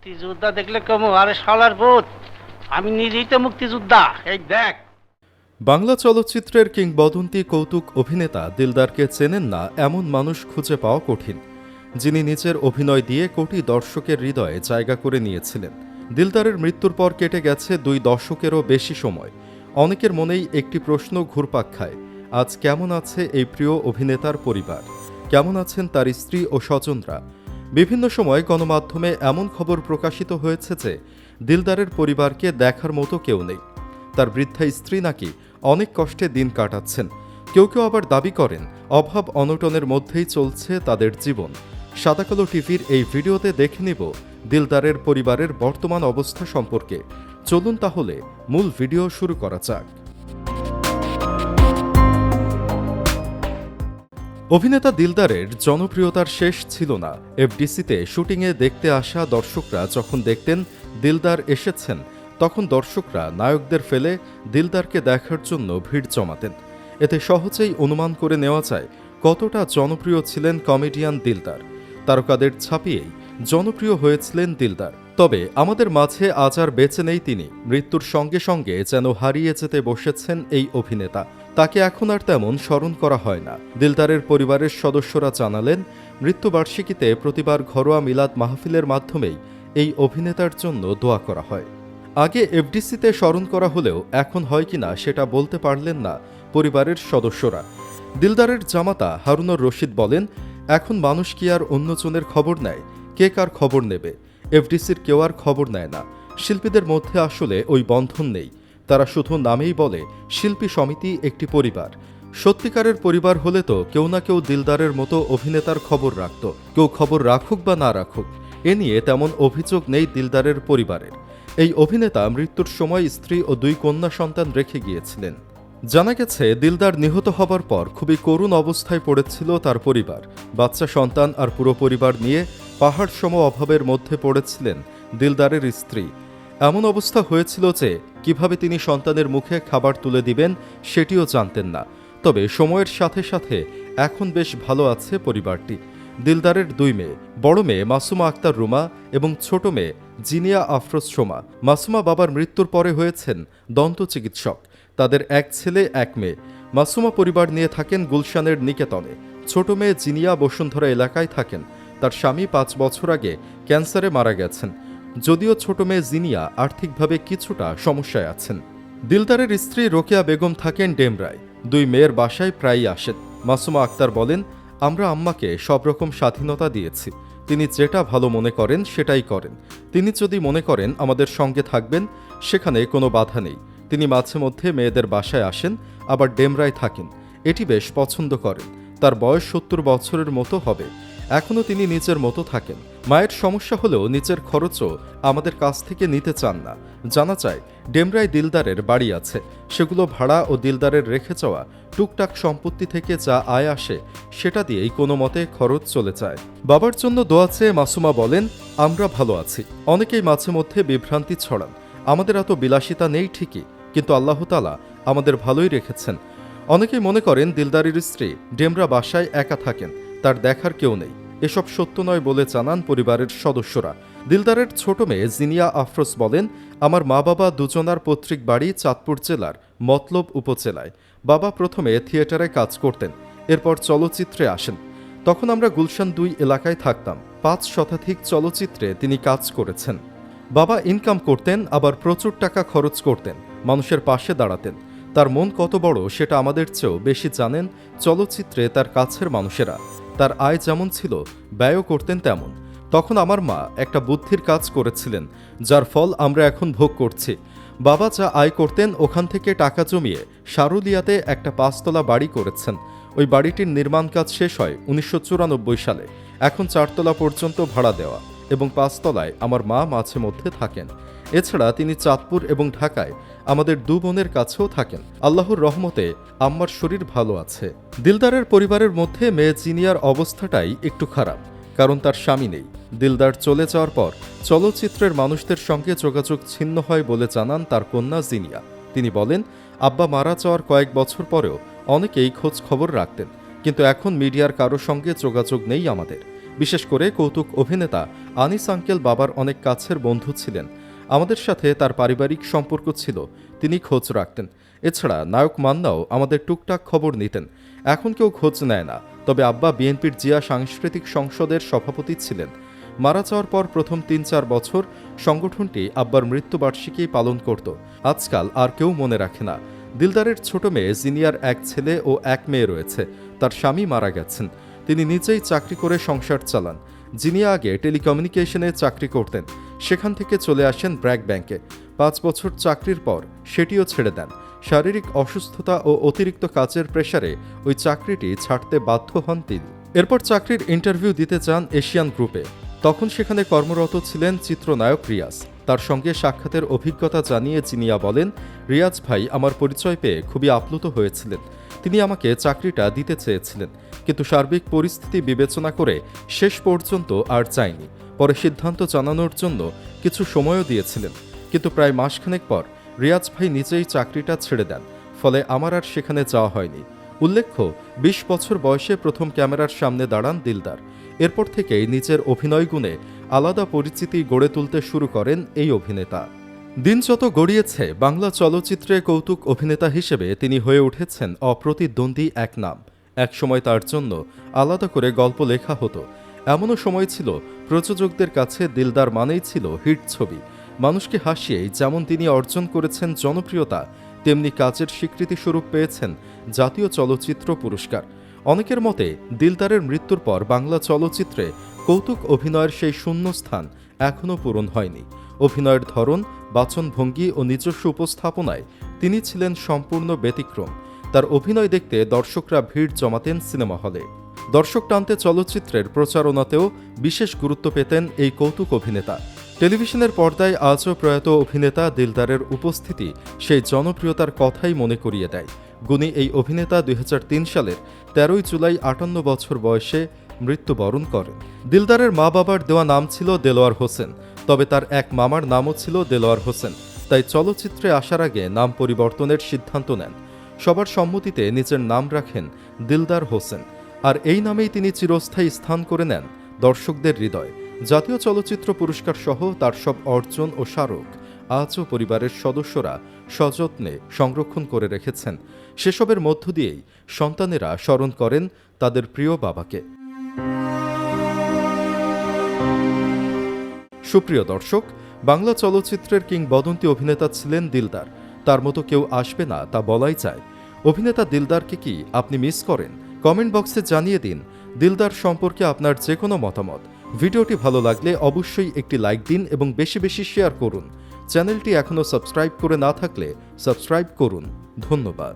মুক্তিযোদ্ধা দেখলে কমো, আরে শালার ভূত, আমি নিজেই তো মুক্তিযোদ্ধা, এই দেখ। বাংলা চলচ্চিত্রের কিংবদন্তি কৌতুক অভিনেতা দিলদারকে চেনেন না এমন মানুষ খুঁজে পাওয়া কঠিন, যিনি নিজের অভিনয় দিয়ে কোটি দর্শকের হৃদয়ে জায়গা করে নিয়েছিলেন। দিলদারের মৃত্যুর পর কেটে গেছে 2 দশকেরও বেশি সময়। অনেকের মনেই একটি প্রশ্ন ঘুরপাক খায়, আজ কেমন আছে এই প্রিয় অভিনেতার পরিবার, কেমন আছেন তার স্ত্রী ও স্বজনরা। বিভিন্ন সময় গণমাধ্যমে এমন খবর প্রকাশিত হয়েছে যে দিলদারের পরিবারকে দেখার মতো কেউ নেই। তার বৃদ্ধা স্ত্রী নাকি অনেক কষ্টে দিন কাটাচ্ছেন। কেউ কেউ আবার দাবি করেন অভাব অনটনের মধ্যেই চলছে তাদের জীবন। সাদাকালো টিভির এই ভিডিওতে দেখে নেব দিলদারের পরিবারের বর্তমান অবস্থা সম্পর্কে। চলুন তাহলে মূল ভিডিও শুরু করা যাক। অভিনেতা দিলদারের জনপ্রিয়তার শেষ ছিল না। এফডিসিতে শুটিংয়ে দেখতে আসা দর্শকরা যখন দেখতেন দিলদার এসেছেন, তখন দর্শকরা নায়কদের ফেলে দিলদারকে দেখার জন্য ভিড় জমাতেন। এতে সহজেই অনুমান করে নেওয়া যায় কতটা জনপ্রিয় ছিলেন কমেডিয়ান দিলদার। তারকাদের ছাপিয়েই জনপ্রিয় হয়েছিলেন দিলদার। তবে আমাদের মাঝে আজ আর বেঁচে নেই তিনি। মৃত্যুর সঙ্গে সঙ্গে যেন হারিয়ে যেতে বসেছেন এই অভিনেতা। তাকে এখন আর তেমন স্মরণ করা হয় না। দিলদারের পরিবারের সদস্যরা জানালেন, মৃত্যুবার্ষিকীতে প্রতিবার ঘরোয়া মিলাদ মাহফিলের মাধ্যমেই এই অভিনেতার জন্য দোয়া করা হয়। আগে এফডিসিতে স্মরণ করা হলেও এখন হয় কিনা সেটা বলতে পারলেন না পরিবারের সদস্যরা। দিলদারের জামাতা হারুনুর রশিদ বলেন, এখন মানুষ কি আর অন্যজনের খবর নেয়? কে কার খবর নেবে? এফডিসির কেউ আর খবর নেয় না। শিল্পীদের মধ্যে আসলে ওই বন্ধন নেই। তারা শুধু নামেই বলে শিল্পী সমিতি একটি পরিবার। সত্যিকারের পরিবার হলে তো কেউ না কেউ দিলদারের মতো অভিনেতার খবর রাখত। কেউ খবর রাখুক বা না রাখুক, এ নিয়ে তেমন অভিযোগ নেই দিলদারের পরিবারের। এই অভিনেতা মৃত্যুর সময় স্ত্রী ও 2 কন্যা সন্তান রেখে গিয়েছিলেন। জানা গেছে দিলদার নিহত হবার পর খুবই করুণ অবস্থায় পড়েছিল তার পরিবার। বাচ্চা সন্তান আর পুরো পরিবার নিয়ে পাহাড় সম অভাবের মধ্যে পড়েছিলেন দিলদারের স্ত্রী। এমন অবস্থা হয়েছিল যে কিভাবে তিনি সন্তানের মুখে খাবার তুলে দিবেন সেটিও জানতেন না। তবে সময়ের সাথে সাথে এখন বেশ ভালো আছে পরিবারটি। দিলদারের 2 মেয়ে, বড় মেয়ে মাসুমা আক্তার রুমা এবং ছোট মেয়ে জিনিয়া আফরোজ সোমা। মাসুমা বাবার মৃত্যুর পরে হয়েছেন দন্ত চিকিৎসক। তাদের 1 ছেলে 1 মেয়ে। মাসুমা পরিবার নিয়ে থাকেন গুলশানের নিকেতনে। ছোট মেয়ে জিনিয়া বসুন্ধরা এলাকায় থাকেন। তার স্বামী 5 বছর আগে ক্যান্সারে মারা গেছেন। যদিও ছোট মেয়ে জিনিয়া আর্থিকভাবে কিছুটা সমস্যায় আছেন। দিলদারের স্ত্রী রোকেয়া বেগম থাকেন ডেমরায়। 2 মেয়ের বাসায় প্রায়ই আসেন। মাসুমা আক্তার বলেন, আমরা আম্মাকে সব রকম স্বাধীনতা দিয়েছি। তিনি যেটা ভালো মনে করেন সেটাই করেন। তিনি যদি মনে করেন আমাদের সঙ্গে থাকবেন, সেখানে কোনো বাধা নেই। তিনি মাঝে মধ্যে মেয়েদের বাসায় আসেন, আবার ডেমরায় থাকেন। এটি বেশ পছন্দ করেন। তার বয়স 70 বছরের মতো হবে। এখনও তিনি নিজের মতো থাকেন। মায়ের সমস্যা হলেও নিজের খরচও আমাদের কাছ থেকে নিতে চান না। জানা যায় ডেমরায় দিলদারের বাড়ি আছে। সেগুলো ভাড়া ও দিলদারের রেখে যাওয়া টুকটাক সম্পত্তি থেকে যা আয় আসে সেটা দিয়েই কোনো মতে খরচ চলে যায়। বাবার জন্য দোয়া চেয়ে মাসুমা বলেন, আমরা ভালো আছি। অনেকেই মাঝে মধ্যে বিভ্রান্তি ছড়ান। আমাদের এত বিলাসিতা নেই ঠিকই, কিন্তু আল্লাহ তাআলা আমাদের ভালোই রেখেছেন। অনেকেই মনে করেন দিলদারের স্ত্রী ডেমরা বাসায় একা থাকেন, তার দেখার কেউ নেই। এসব সত্য নয় বলে জানান পরিবারের সদস্যরা। দিলদারের ছোট মেয়ে জিনিয়া আফরোজ বলেন, আমার মা বাবা দুজনার পৈতৃক বাড়ি চাঁদপুর জেলার মতলব উপজেলায়। বাবা প্রথমে থিয়েটারে কাজ করতেন, এরপর চলচ্চিত্রে আসেন। তখন আমরা গুলশান 2 এলাকায় থাকতাম। 5 শতাধিক চলচ্চিত্রে তিনি কাজ করেছেন। বাবা ইনকাম করতেন, আবার প্রচুর টাকা খরচ করতেন, মানুষের পাশে দাঁড়াতেন। তার মন কত বড় সেটা আমাদের চেয়েও বেশি জানেন চলচ্চিত্রে তার কাছের মানুষেরা। তার আয় যেমন ছিল, ব্যয়ও করতেন তেমন। তখন আমার মা একটা বুদ্ধির কাজ করেছিলেন, যার ফল আমরা এখন ভোগ করছি। বাবা যা আয় করতেন ওখান থেকে টাকা জমিয়ে সারুলিয়াতে একটা 5 তলা বাড়ি করেছেন। ওই বাড়িটির নির্মাণ কাজ শেষ হয় 1994 সালে। এখন 4 তলা পর্যন্ত ভাড়া দেওয়া এবং 5 তলায় আমার মা মাঝে মধ্যে থাকেন। এছাড়া তিনি চাঁদপুর এবং ঢাকায় আমাদের 2 বোনের কাছেও থাকেন। আল্লাহর রহমতে আম্মার শরীর ভালো আছে। দিলদারের পরিবারের মধ্যে মেয়ে জিনিয়ার অবস্থাটাই একটু খারাপ, কারণ তার স্বামী নেই। দিলদার চলে যাওয়ার পর চলচ্চিত্রের মানুষদের সঙ্গে যোগাযোগ ছিন্ন হয় বলে জানান তার কন্যা জিনিয়া। তিনি বলেন, আব্বা মারা যাওয়ার কয়েক বছর পরেও অনেকেই খোঁজ খবর রাখতেন, কিন্তু এখন মিডিয়ার কারো সঙ্গে যোগাযোগ নেই আমাদের। বিশেষ করে কৌতুক অভিনেতা আনিস আঙ্কেল বাবার অনেক কাছের বন্ধু ছিলেন। আমাদের সাথে তার পারিবারিক সম্পর্ক ছিল, তিনি খোঁজ রাখতেন। এছাড়া নায়ক মান্নাও আমাদের টুকটাক খবর নিতেন। এখন কেউ খোঁজ নেয় না, তবে আব্বা বিএনপির জিয়া সাংস্কৃতিক সংসদের সভাপতি ছিলেন। মারা যাওয়ার পর প্রথম ৩-৪ বছর সংগঠনটি আব্বার মৃত্যুবার্ষিকী পালন করত। আজকাল আর কেউ মনে রাখে না। দিলদারের ছোট মেয়ে জিনিয়ার এক ছেলে ও এক মেয়ে রয়েছে। তার স্বামী মারা গেছেন। তিনি নিজেই চাকরি করে সংসার চালান। জিনিয়া আগে টেলিকমিউনিকেশনে চাকরি করতেন, সেখান থেকে চলে আসেন ব্র্যাক ব্যাংকে। 5 বছর চাকরির পর সেটিও ছেড়ে দেন। শারীরিক অসুস্থতা ও অতিরিক্ত কাজের প্রেসারে ওই চাকরিটি ছাড়তে বাধ্য হন তিনি। এরপর চাকরির ইন্টারভিউ দিতে যান এশিয়ান গ্রুপে। তখন সেখানে কর্মরত ছিলেন চিত্রনায়ক রিয়াজ। তার সঙ্গে সাক্ষাতের অভিজ্ঞতা জানিয়ে জিনিয়া বলেন, রিয়াজ ভাই আমার পরিচয় পেয়ে খুবই আপ্লুত হয়েছিলেন। তিনি আমাকে চাকরিটা দিতে চেয়েছিলেন, কিন্তু সার্বিক পরিস্থিতি বিবেচনা করে শেষ পর্যন্ত আর চাইনি। পরে সিদ্ধান্ত জানানোর জন্য কিছু সময়ও দিয়েছিলেন, কিন্তু প্রায় মাসখানেক পর রিয়াজ ভাই নিজেই চাকরিটা ছেড়ে দেন। ফলে আমার আর সেখানে যাওয়া হয়নি। উল্লেখ্য, 20 বছর বয়সে প্রথম ক্যামেরার সামনে দাঁড়ান দিলদার। এরপর থেকেই নিজের অভিনয় গুণে আলাদা পরিচিতি গড়ে তুলতে শুরু করেন এই অভিনেতা। দিন যত গড়িয়েছে, বাংলা চলচ্চিত্রে কৌতুক অভিনেতা হিসেবে তিনি হয়ে উঠেছেন অপ্রতিদ্বন্দ্বী এক নাম। একসময় তার জন্য আলাদা করে গল্প লেখা হতো। এমনও সময় ছিল প্রযোজকদের কাছে দিলদার মানেই ছিল হিট ছবি। মানুষকে হাসিয়েই যেমন তিনি অর্জন করেছেন জনপ্রিয়তা, তেমনি কাজের স্বীকৃতিস্বরূপ পেয়েছেন জাতীয় চলচ্চিত্র পুরস্কার। অনেকের মতে দিলদারের মৃত্যুর পর বাংলা চলচ্চিত্রে কৌতুক অভিনয়ের সেই শূন্যস্থান এখনও পূরণ হয়নি। অভিনয়ের ধরন, বাচনভঙ্গি ও নিজস্ব উপস্থাপনায় তিনি ছিলেন সম্পূর্ণ ব্যতিক্রম। তার অভিনয় দেখতে দর্শকরা ভিড় জমাতেন সিনেমা হলে। দর্শক টানতে চলচ্চিত্রের প্রচারণাতেও বিশেষ গুরুত্ব পেতেন এই কৌতুক অভিনেতা। টেলিভিশনের পর্দায় আজও প্রয়াত অভিনেতা দিলদারের উপস্থিতি সেই জনপ্রিয়তার কথাই মনে করিয়ে দেয়। গুণী এই অভিনেতা 2003 সালের 13 জুলাই 58 বছর বয়সে মৃত্যুবরণ করেন। দিলদারের মা বাবার দেওয়া নাম ছিল দেলোয়ার হোসেন, তবে তার এক মামার নামও ছিল দেলোয়ার হোসেন। তাই চলচ্চিত্রে আসার আগে নাম পরিবর্তনের সিদ্ধান্ত নেন। সবার সম্মতিতে নিজের নাম রাখেন দিলদার হোসেন, আর এই নামেই তিনি চিরস্থায়ী স্থান করে নেন দর্শকদের হৃদয়। জাতীয় চলচ্চিত্র পুরস্কার সহ তার সব অর্জন ও স্মারক আজও পরিবারের সদস্যরা সযত্নে সংরক্ষণ করে রেখেছেন। সেসবের মধ্য দিয়েই সন্তানেরা স্মরণ করেন তাদের প্রিয় বাবাকে। সুপ্রিয় দর্শক, বাংলা চলচ্চিত্রের কিংবদন্তি অভিনেতা ছিলেন দিলদার। তার মতো কেউ আসবে না তা বলাই যায়। অভিনেতা দিলদারকে কি আপনি মিস করেন? কমেন্ট বক্সে জানিয়ে দিন দিলদার সম্পর্কে আপনার যে কোনো মতামত। ভিডিওটি ভালো লাগলে অবশ্যই একটি লাইক দিন এবং বেশি বেশি শেয়ার করুন। চ্যানেলটি এখনও সাবস্ক্রাইব করে না থাকলে সাবস্ক্রাইব করুন। ধন্যবাদ।